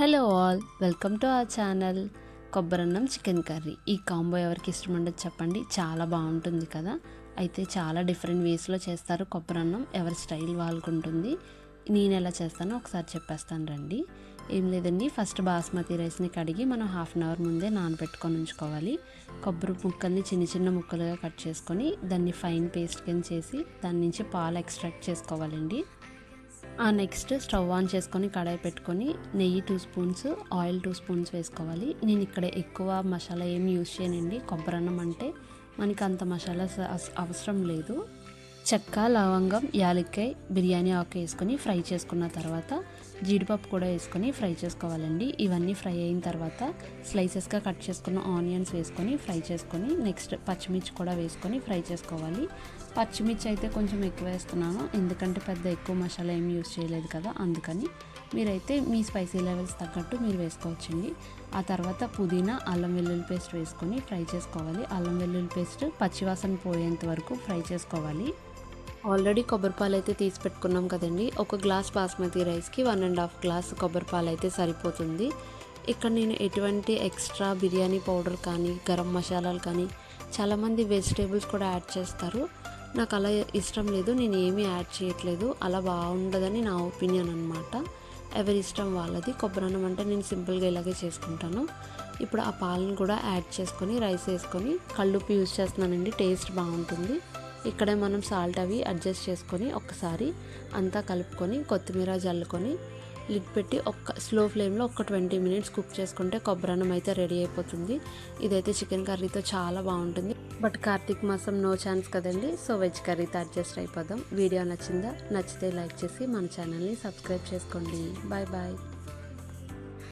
Hello all, welcome to our channel. కొబ్బరన్నం chicken curry ఈ combo ఎవరికి ఇష్టం ఉండదు చెప్పండి. చాలా బాగుంటుంది కదా. అయితే చాలా డిఫరెంట్ వేస్లో చేస్తారు కొబ్బరన్నం. ఎవరి స్టైల్ వాళ్ళకు ఉంటుంది. నేను ఎలా చేస్తానో ఒకసారి చెప్పేస్తాను రండి. ఏం లేదండి, ఫస్ట్ బాస్మతి రైస్ని కడిగి మనం హాఫ్ అన్ అవర్ ముందే నానబెట్టుకొని ఉంచుకోవాలి. కొబ్బరి ముక్కల్ని చిన్న చిన్న ముక్కలుగా కట్ చేసుకొని దాన్ని ఫైన్ పేస్ట్ కింద చేసి దాని నుంచి పాలు ఎక్స్ట్రాక్ట్ చేసుకోవాలండి. నెక్స్ట్ స్టవ్ ఆన్ చేసుకొని కడాయి పెట్టుకొని నెయ్యి 2 స్పూన్స్, ఆయిల్ 2 స్పూన్స్ వేసుకోవాలి. నేను ఇక్కడ ఎక్కువ మసాలా ఏమి యూజ్ చేయనండి. కొబ్బరన్నం అంటే మనకి అంత మసాలా అవసరం లేదు. చెక్క, లవంగం, యాలక్కాయ, బిర్యానీ ఆకు వేసుకొని ఫ్రై చేసుకున్న తర్వాత జీడిపప్పు కూడా వేసుకొని ఫ్రై చేసుకోవాలండి. ఇవన్నీ ఫ్రై అయిన తర్వాత స్లైసెస్గా కట్ చేసుకున్న ఆనియన్స్ వేసుకొని ఫ్రై చేసుకొని నెక్స్ట్ పచ్చిమిర్చి కూడా వేసుకొని ఫ్రై చేసుకోవాలి. పచ్చిమిర్చి అయితే కొంచెం ఎక్కువ వేస్తున్నాను, ఎందుకంటే పెద్ద ఎక్కువ మసాలా ఏమి యూజ్ చేయలేదు కదా, అందుకని మీరైతే మీ స్పైసీ లెవెల్స్ తగ్గట్టు మీరు వేసుకోవచ్చండి. ఆ తర్వాత పుదీనా, అల్లం వెల్లుల్లి పేస్ట్ వేసుకొని ఫ్రై చేసుకోవాలి. అల్లం వెల్లుల్లి పేస్ట్ పచ్చివాసన పోయేంత వరకు ఫ్రై చేసుకోవాలి. ఆల్రెడీ కొబ్బరిపాలు అయితే తీసి పెట్టుకున్నాం కదండి. ఒక గ్లాస్ బాస్మతి రైస్కి 1.5 గ్లాస్ కొబ్బరిపాలు అయితే సరిపోతుంది. ఇక్కడ నేను ఎటువంటి ఎక్స్ట్రా బిర్యానీ పౌడర్ కానీ గరం మసాలాలు కానీ, చాలామంది వెజిటేబుల్స్ కూడా యాడ్ చేస్తారు. నాకు అలా ఇష్టం లేదు, నేను ఏమీ యాడ్ చేయట్లేదు. అలా బాగుండదని నా ఒపీనియన్ అనమాట. ఎవరి ఇష్టం వాళ్ళది. కొబ్బరన్నం అంటే నేను సింపుల్గా ఇలాగే చేసుకుంటాను. ఇప్పుడు ఆ పాలను కూడా యాడ్ చేసుకొని రైస్ వేసుకొని కల్లుప్పు యూజ్ చేస్తున్నానండి, టేస్ట్ బాగుంటుంది. ఇక్కడే మనం సాల్ట్ అవి అడ్జస్ట్ చేసుకొని ఒక్కసారి అంతా కలుపుకొని కొత్తిమీర జల్లుకొని లిడ్ పెట్టి స్లో ఫ్లేమ్లో 20 మినిట్స్ కుక్ చేసుకుంటే కొబ్బరన్నం అయితే రెడీ అయిపోతుంది. ఇదైతే చికెన్ కర్రీతో చాలా బాగుంటుంది. బట్ కార్తీక మాసం నో ఛాన్స్ కదండి, సో వెజ్ కర్రీతో అడ్జస్ట్ అయిపోదాం. వీడియో నచ్చితే లైక్ చేసి మన ఛానల్ని సబ్స్క్రైబ్ చేసుకోండి. Bye bye.